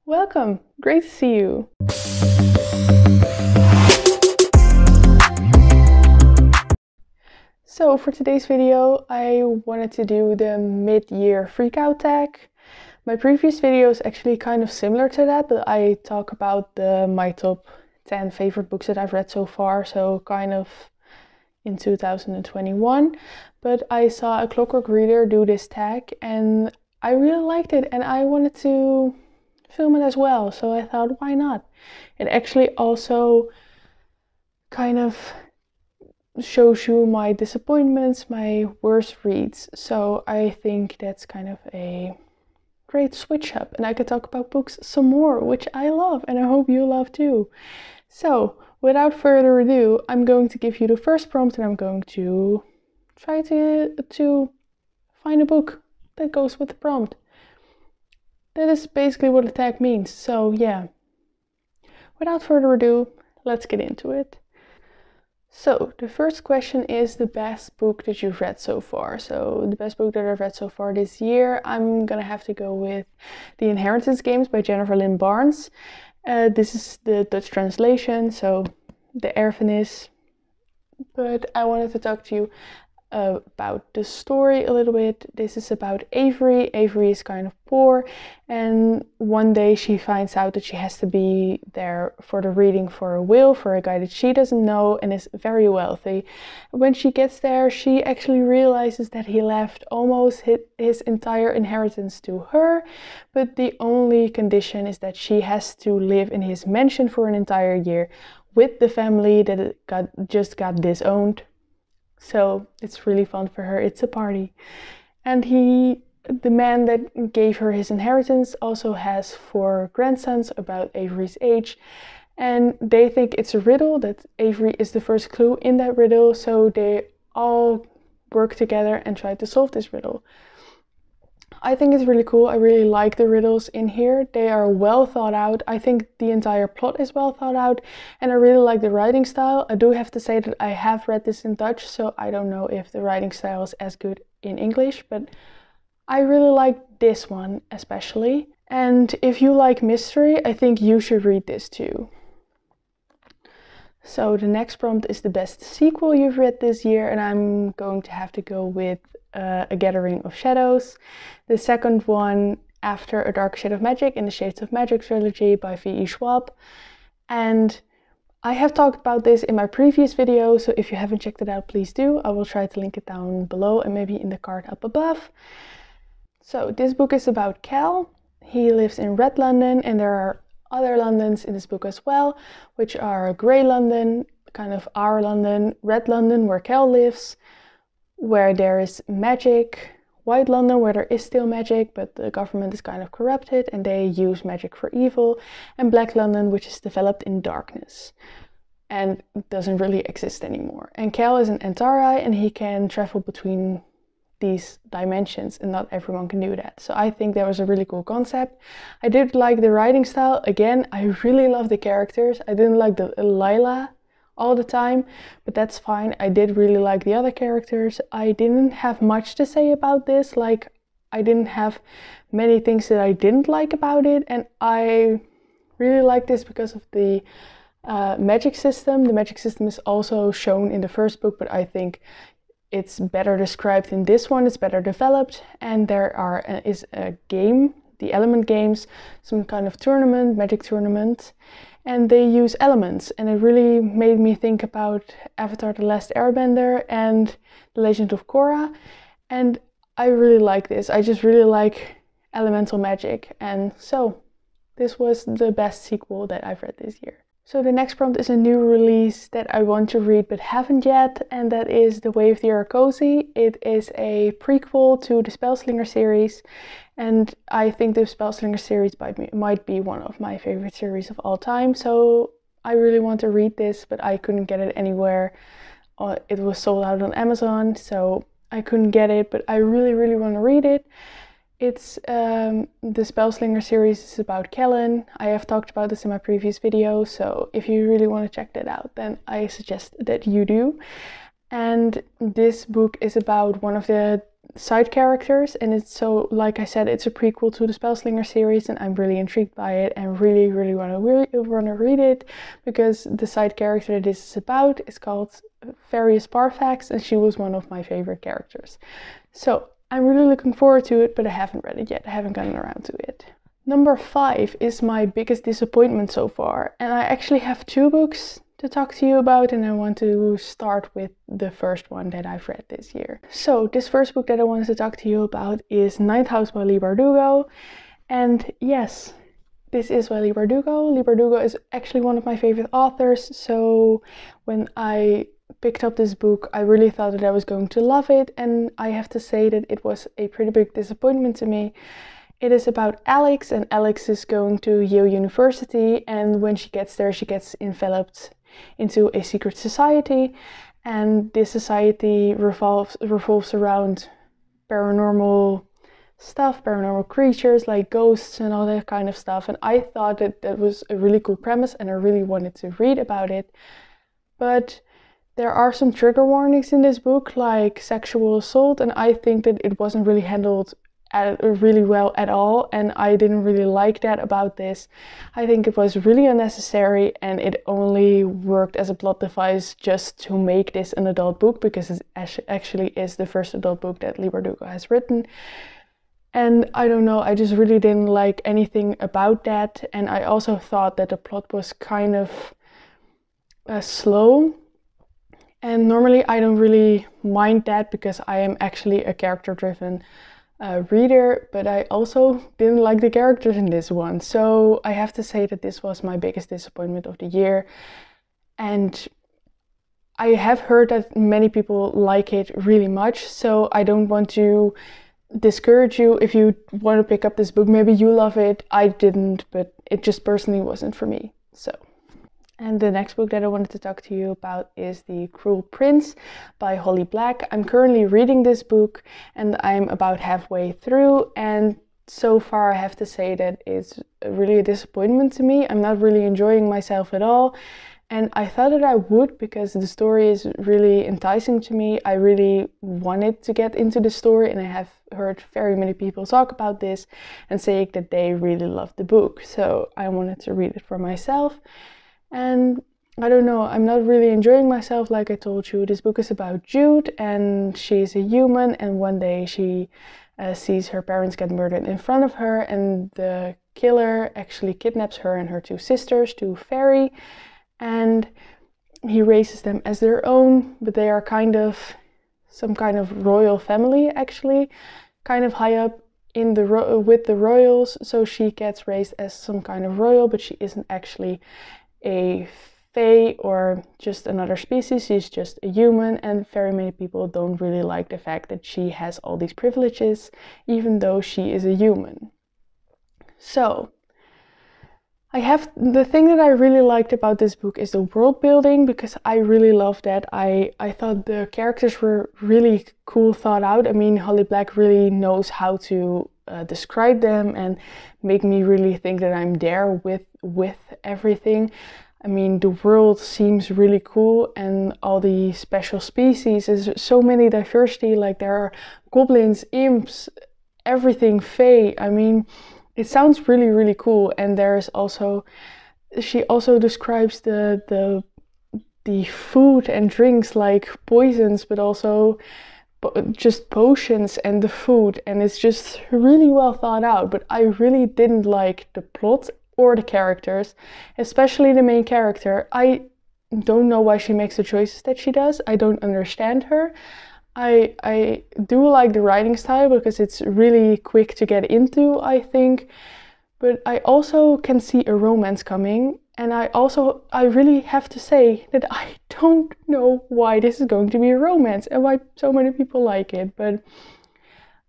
Welcome! Great to see you! So for today's video, I wanted to do the mid-year freakout tag. My previous video is actually kind of similar to that, but I talk about my top 10 favorite books that I've read so far, so kind of in 2021. But I saw a Clockwork Reader do this tag and I really liked it and I wanted to film it as well, so I thought, why not? It actually also kind of shows you my disappointments, my worst reads, so I think that's kind of a great switch up and I could talk about books some more, which I love and I hope you love too. So without further ado, I'm going to give you the first prompt and I'm going to try to find a book that goes with the prompt. That is basically what the tag means, so yeah. Without further ado, let's get into it. So the first question is the best book that you've read so far. So the best book that I've read so far this year, I'm gonna have to go with The Inheritance Games by Jennifer Lynn Barnes. This is the Dutch translation, so The Erfenis. But I wanted to talk to you about the story a little bit. This is about Avery. Avery is kind of poor and one day she finds out that she has to be there for the reading for a will for a guy that she doesn't know and is very wealthy. When she gets there, she actually realizes that he left almost his entire inheritance to her, but the only condition is that she has to live in his mansion for an entire year with the family that just got disowned. So it's really fun for her, it's a party. And the man that gave her his inheritance also has 4 grandsons about Avery's age. And they think it's a riddle, that Avery is the first clue in that riddle. So they all work together and try to solve this riddle. I think it's really cool. I really like the riddles in here. They are well thought out. I think the entire plot is well thought out and I really like the writing style. I do have to say that I have read this in Dutch, so I don't know if the writing style is as good in English, but I really like this one especially. And if you like mystery, I think you should read this too. So the next prompt is the best sequel you've read this year, and I'm going to have to go with A Gathering of Shadows. The second one, After a Dark Shade of Magic in the Shades of Magic trilogy by V.E. Schwab. And I have talked about this in my previous video, so if you haven't checked it out, please do. I will try to link it down below and maybe in the card up above. So this book is about Cal. He lives in Red London and there are other Londons in this book as well, which are Grey London, kind of our London, Red London where Cal lives, where there is magic, White London where there is still magic but the government is kind of corrupted and they use magic for evil, and Black London, which is developed in darkness and doesn't really exist anymore. And Cal is an Antari and he can travel between these dimensions and not everyone can do that. So I think that was a really cool concept. I did like the writing style. Again, I really love the characters. I didn't like the Lila all the time, but that's fine. I did really like the other characters. I didn't have much to say about this. Like, I didn't have many things that I didn't like about it, and I really like this because of the magic system. The magic system is also shown in the first book, but I think it's better described in this one. It's better developed, and there is a game, the element games, some kind of tournament, magic tournament, and they use elements, and it really made me think about Avatar: The Last Airbender and The Legend of Korra, and I really like this. I just really like elemental magic, and so this was the best sequel that I've read this year. So the next prompt is a new release that I want to read but haven't yet, and that is The Way of the Arakosi. It is a prequel to the Spellslinger series, and I think the Spellslinger series might be one of my favorite series of all time, so I really want to read this, but I couldn't get it anywhere. It was sold out on Amazon, so I couldn't get it, but I really, really want to read it. It's the Spellslinger series is about Kellen. I have talked about this in my previous video, so if you really want to check that out, then I suggest that you do. And this book is about one of the side characters, and it's so, like I said, it's a prequel to the Spellslinger series, and I'm really intrigued by it and really want to read it, because the side character that this is about is called Various Parfax, and she was one of my favorite characters. So I'm really looking forward to it, but I haven't read it yet. I haven't gotten around to it. Number 5 is my biggest disappointment so far, and I actually have 2 books to talk to you about, and I want to start with the first one that I've read this year. So this first book that I wanted to talk to you about is Ninth House by Leigh Bardugo, and yes, this is by Leigh Bardugo. Leigh Bardugo is actually one of my favorite authors, so when I picked up this book, I really thought that I was going to love it, and I have to say that it was a pretty big disappointment to me. It is about Alex, and Alex is going to Yale University, and when she gets there, she gets enveloped into a secret society, and this society revolves around paranormal stuff, paranormal creatures like ghosts and all that kind of stuff. And I thought that was a really cool premise, and I really wanted to read about it. But there are some trigger warnings in this book, like sexual assault, and I think that it wasn't really handled really well at all, and I didn't really like that about this. I think it was really unnecessary, and it only worked as a plot device just to make this an adult book, because it actually is the first adult book that Leigh Bardugo has written. And I don't know, I just really didn't like anything about that, and I also thought that the plot was kind of slow. And normally I don't really mind that, because I am actually a character-driven reader, but I also didn't like the characters in this one. So I have to say that this was my biggest disappointment of the year. And I have heard that many people like it really much, so I don't want to discourage you if you want to pick up this book. Maybe you love it, I didn't, but it just personally wasn't for me. And the next book that I wanted to talk to you about is The Cruel Prince by Holly Black. I'm currently reading this book, and I'm about halfway through, and so far I have to say that it's really a disappointment to me. I'm not really enjoying myself at all, and I thought that I would, because the story is really enticing to me. I really wanted to get into the story, and I have heard very many people talk about this and saying that they really loved the book, so I wanted to read it for myself. And I don't know, I'm not really enjoying myself, like I told you. This book is about Jude, and she's a human, and one day she sees her parents get murdered in front of her, and the killer actually kidnaps her and her 2 sisters to Ferry, and he raises them as their own, but they are kind of some kind of royal family, actually, kind of high up in the with the royals, so she gets raised as some kind of royal, but she isn't actually a fae or just another species. She's just a human, and very many people don't really like the fact that she has all these privileges even though she is a human. So the thing that I really liked about this book is the world building, because I really loved that. I thought the characters were really cool, thought out. I mean, Holly Black really knows how to describe them and make me really think that I'm there with everything. I mean, the world seems really cool, and all the special species, there's so many diversity, like there are goblins, imps, everything, fae. I mean, it sounds really, really cool. And there's also, she also describes the food and drinks like poisons, but also just potions and the food, and it's just really well thought out. But I really didn't like the plot or the characters, especially the main character. I don't know why she makes the choices that she does. I don't understand her. I do like the writing style, because it's really quick to get into, I think, but I also can see a romance coming. And I really have to say that I don't know why this is going to be a romance and why so many people like it. But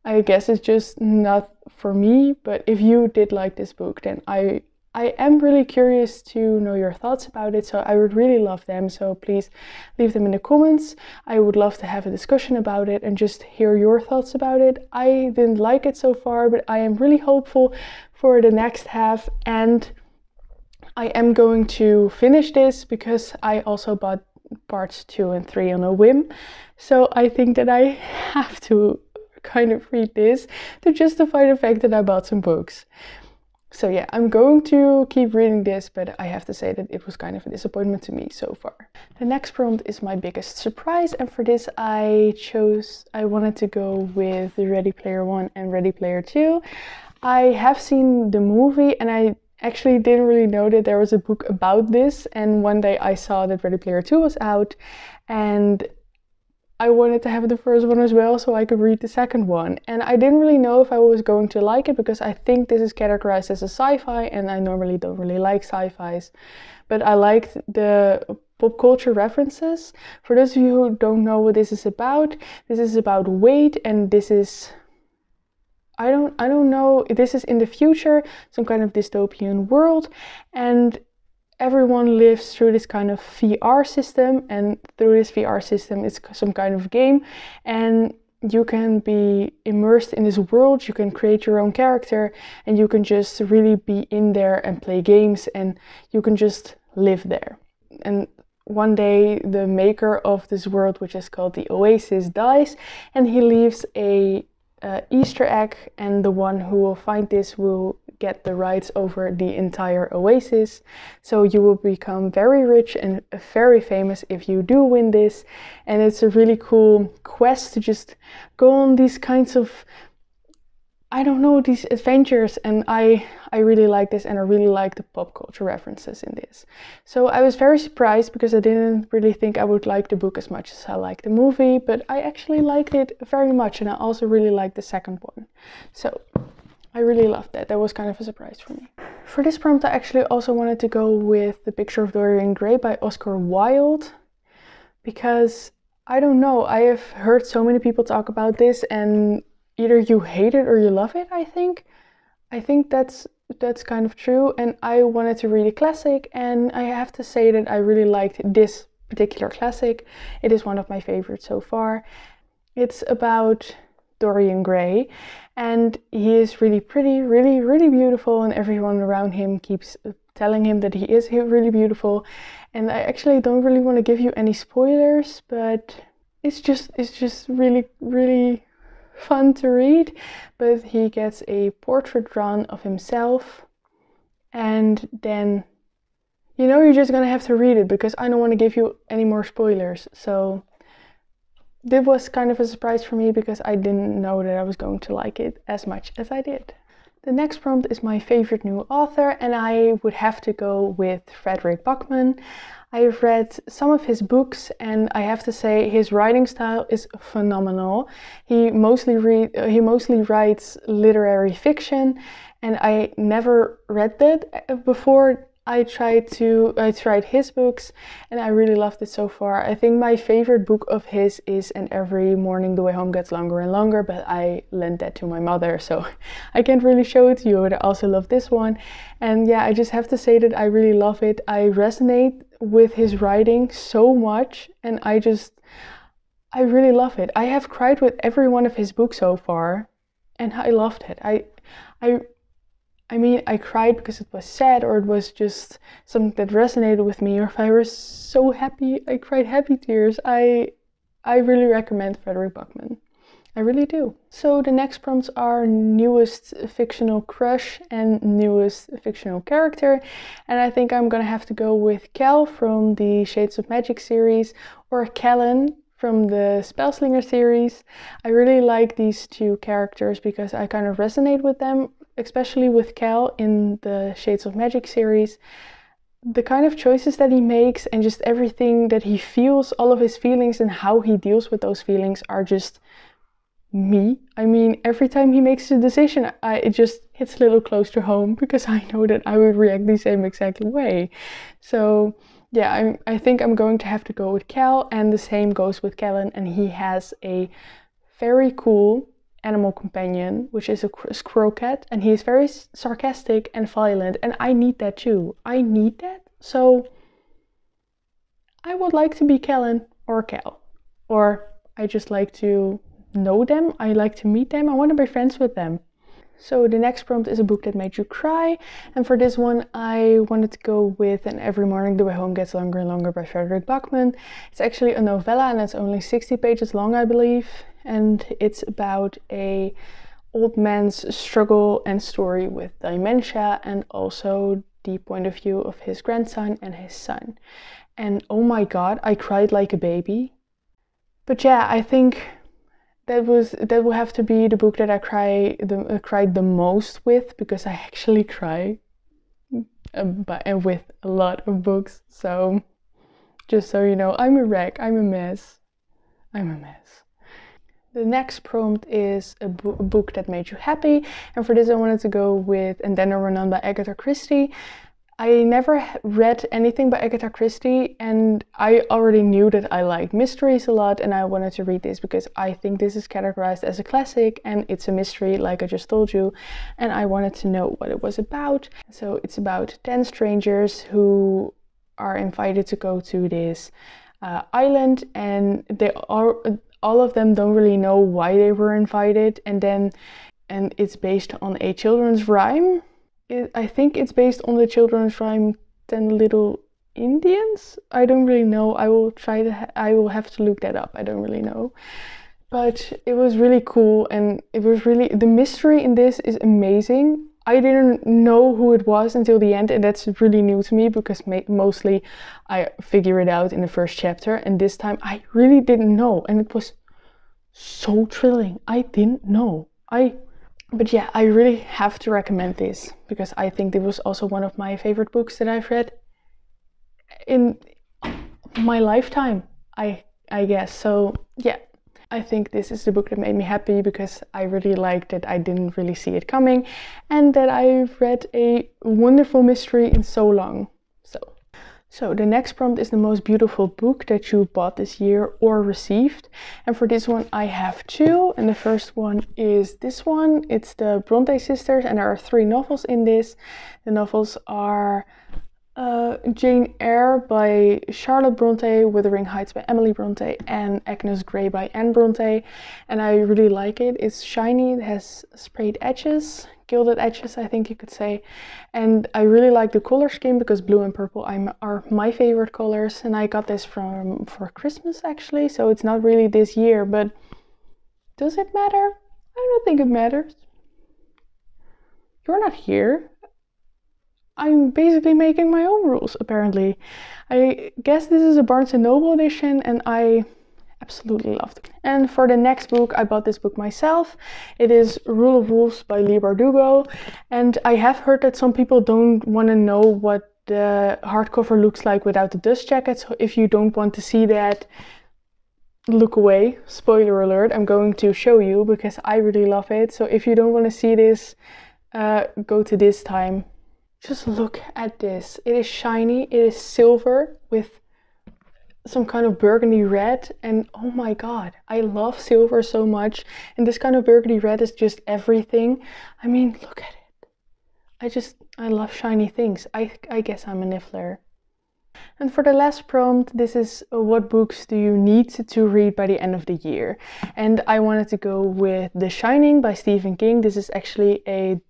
I guess it's just not for me. But if you did like this book, then I am really curious to know your thoughts about it. So I would really love them. So please leave them in the comments. I would love to have a discussion about it and just hear your thoughts about it. I didn't like it so far, but I am really hopeful for the next half. And I am going to finish this, because I also bought parts 2 and 3 on a whim. So I think that I have to kind of read this to justify the fact that I bought some books. So yeah, I'm going to keep reading this, but I have to say that it was kind of a disappointment to me so far. The next prompt is my biggest surprise, and for this I wanted to go with Ready Player One and Ready Player Two. I have seen the movie and I actually didn't really know that there was a book about this, and one day I saw that Ready Player Two was out and I wanted to have the first one as well so I could read the second one. And I didn't really know if I was going to like it because I think this is categorized as a sci-fi and I normally don't really like sci-fis. But I liked the pop culture references. For those of you who don't know what this is about weight, and this is... I don't know, this is in the future, some kind of dystopian world, and everyone lives through this kind of VR system, and through this VR system it's some kind of game, and you can be immersed in this world, you can create your own character, and you can just really be in there and play games, and you can just live there. And one day the maker of this world, which is called the Oasis, dies, and he leaves a Easter egg, and the one who will find this will get the rights over the entire Oasis. So you will become very rich and very famous if you do win this. And it's a really cool quest to just go on these kinds of, I don't know, these adventures, and I really like this, and I really like the pop culture references in this. So I was very surprised because I didn't really think I would like the book as much as I liked the movie, but I actually liked it very much, and I also really liked the second one. So I really loved that. That was kind of a surprise for me. For this prompt I actually also wanted to go with The Picture of Dorian Gray by Oscar Wilde, because I don't know, I have heard so many people talk about this, and either you hate it or you love it, I think. I think that's kind of true, and I wanted to read a classic, and I have to say that I really liked this particular classic. It is one of my favorites so far. It's about Dorian Gray, and he is really pretty, really, really beautiful, and everyone around him keeps telling him that he is really beautiful. And I actually don't really want to give you any spoilers, but it's just really, really fun to read. But he gets a portrait drawn of himself, and then, you know, you're just gonna have to read it because I don't want to give you any more spoilers. So this was kind of a surprise for me because I didn't know that I was going to like it as much as I did. The next prompt is my favorite new author, and I would have to go with Frederick Backman. I've read some of his books, and I have to say his writing style is phenomenal. He mostly writes literary fiction, and I never read that before. I tried his books, and I really loved it so far. I think my favorite book of his is And Every Morning the Way Home Gets Longer and Longer, but I lent that to my mother, so I can't really show it to you, but I also love this one. And yeah, I just have to say that I really love it. I resonate with his writing so much, and I really love it. I have cried with every one of his books so far, and I loved it. I mean, I cried because it was sad, or it was just something that resonated with me, or if I was so happy, I cried happy tears. I really recommend Frederick Backman. I really do. So the next prompts are newest fictional crush and newest fictional character. And I think I'm gonna have to go with Cal from the Shades of Magic series, or Callan from the Spellslinger series. I really like these two characters because I kind of resonate with them, especially with Cal in the Shades of Magic series. The kind of choices that he makes and just everything that he feels, all of his feelings and how he deals with those feelings are just me. I mean, every time he makes a decision, it just hits a little close to home because I know that I would react the same exact way. So yeah, I think I'm going to have to go with Cal, and the same goes with Callan, and he has a very cool animal companion, which is a squirrel cat, and he is very sarcastic and violent, and I need that too. I need that. So I would like to be Callan or Cal, or I just like to know them. I like to meet them. I want to be friends with them. So the next prompt is a book that made you cry, and for this one I wanted to go with And Every Morning the Way Home Gets Longer and Longer by Frederick Backman. It's actually a novella, and it's only 60 pages long, I believe, and it's about a old man's struggle and story with dementia, and also the point of view of his grandson and his son. And oh my god, I cried like a baby. But yeah, I think that will have to be the book that I cried the most with, because I actually cry with a lot of books. So just so you know, I'm a wreck, I'm a mess. The next prompt is a book that made you happy, and for this I wanted to go with And Then There Were None by Agatha Christie. I never read anything by Agatha Christie, and I already knew that I like mysteries a lot, and I wanted to read this because I think this is categorized as a classic and it's a mystery, like I just told you, and I wanted to know what it was about. So it's about 10 strangers who are invited to go to this island, and they are all of them don't really know why they were invited, and it's based on a children's rhyme. I think it's based on the children's rhyme 10 Little Indians. I don't really know. I will have to look that up. I don't really know. But it was really cool, and the mystery in this is amazing. I didn't know who it was until the end, and that's really new to me because mostly I figure it out in the first chapter, and this time I really didn't know, and it was so thrilling. I didn't know. But yeah, I really have to recommend this because I think it was also one of my favorite books that I've read in my lifetime, I guess. So yeah, I think this is the book that made me happy because I really liked that I didn't really see it coming, and that I've read a wonderful mystery in so long. So the next prompt is the most beautiful book that you bought this year or received. And for this one I have two, and the first one is this one. It's the Bronte sisters, and there are 3 novels in this. The novels are Jane Eyre by Charlotte Bronte, Wuthering Heights by Emily Bronte, and Agnes Grey by Anne Bronte. And I really like it. It's shiny, it has sprayed edges, gilded edges I think you could say, and I really like the color scheme because blue and purple are my favorite colors, and I got this for Christmas actually, so it's not really this year, but does it matter? I don't think it matters. You're not here. I'm basically making my own rules apparently. I guess this is a Barnes & Noble edition, and I absolutely loved it. And for the next book, I bought this book myself. It is Rule of Wolves by Leigh Bardugo, and I have heard that some people don't want to know what the hardcover looks like without the dust jacket, so if you don't want to see that, look away. Spoiler alert, I'm going to show you because I really love it. So if you don't want to see this, go to this time. Just look at this. It is shiny, it is silver with some kind of burgundy red, and oh my god, I love silver so much, and this kind of burgundy red is just everything. I mean, look at it. I love shiny things. I guess I'm a niffler. And for the last prompt, this is what books do you need to read by the end of the year? And I wanted to go with The Shining by Stephen King. This is actually a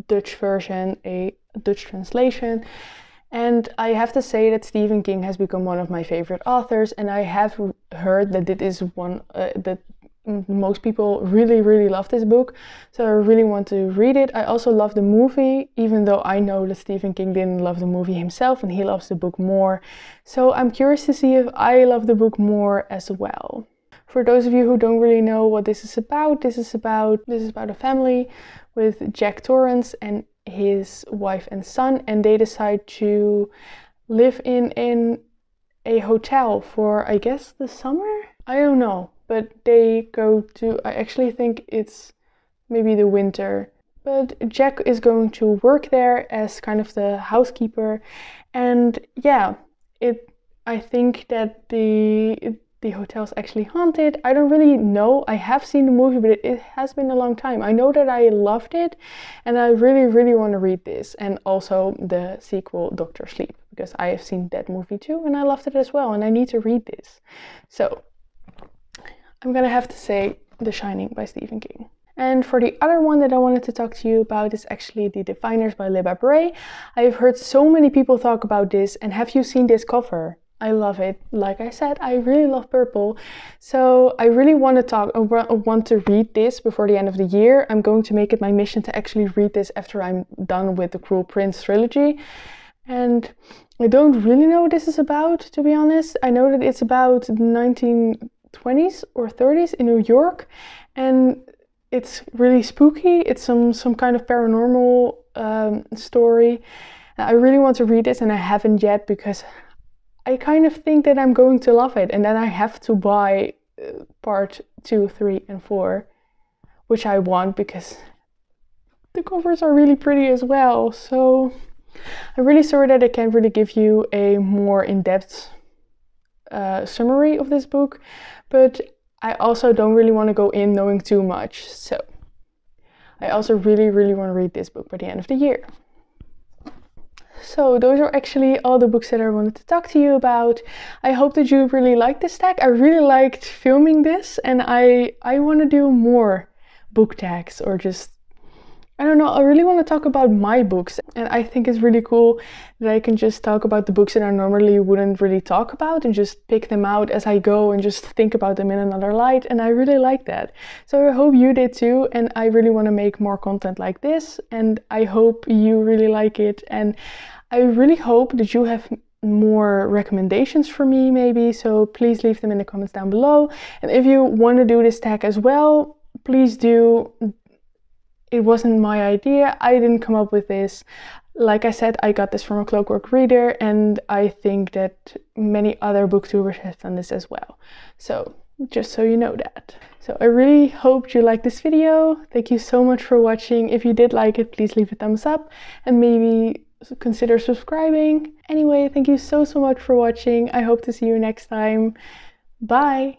Dutch version, a Dutch translation. And I have to say that Stephen King has become one of my favorite authors, and I have heard that it is one that most people really love this book, so I really want to read it. I also love the movie, even though I know that Stephen King didn't love the movie himself and he loves the book more. So I'm curious to see if I love the book more as well. For those of you who don't really know what this is about a family with Jack Torrance and his wife and son, and they decide to live in a hotel for, I guess, the summer? I don't know, but they go to, I actually think it's maybe the winter. But Jack is going to work there as kind of the housekeeper, and yeah, I think that the hotel's actually haunted. I don't really know. I have seen the movie, but it has been a long time. I know that I loved it, and I really want to read this. And also the sequel, Dr. Sleep, because I have seen that movie too, and I loved it as well, and I need to read this. So I'm gonna have to say The Shining by Stephen King. And for the other one that I wanted to talk to you about is actually The Diviners by Libba Bray. I've heard so many people talk about this, and have you seen this cover? I love it. Like I said, I really love purple. So I really want to read this before the end of the year. I'm going to make it my mission to actually read this after I'm done with the Cruel Prince trilogy. And I don't really know what this is about, to be honest. I know that it's about the 1920s or 30s in New York, and it's really spooky. It's some kind of paranormal story. I really want to read this, and I haven't yet because I kind of think that I'm going to love it, and then I have to buy part 2, 3, and 4, which I want because the covers are really pretty as well. So I'm really sorry that I can't really give you a more in-depth summary of this book, but I also don't really want to go in knowing too much. So I also really want to read this book by the end of the year. So those are actually all the books that I wanted to talk to you about. I hope that you really liked this tag. I really liked filming this, and I want to do more book tags, or just, I don't know, I really want to talk about my books. And I think it's really cool that I can just talk about the books that I normally wouldn't really talk about and just pick them out as I go and just think about them in another light. And I really like that. So I hope you did too. And I really want to make more content like this. And I hope you really like it. And I really hope that you have more recommendations for me maybe. So please leave them in the comments down below. And if you want to do this tag as well, please do. It wasn't my idea. I didn't come up with this. Like I said, I got this from a Clockwork reader, and I think that many other booktubers have done this as well. So just so you know that. So I really hope you liked this video. Thank you so much for watching. If you did like it, please leave a thumbs up and maybe consider subscribing. Anyway, thank you so much for watching. I hope to see you next time. Bye!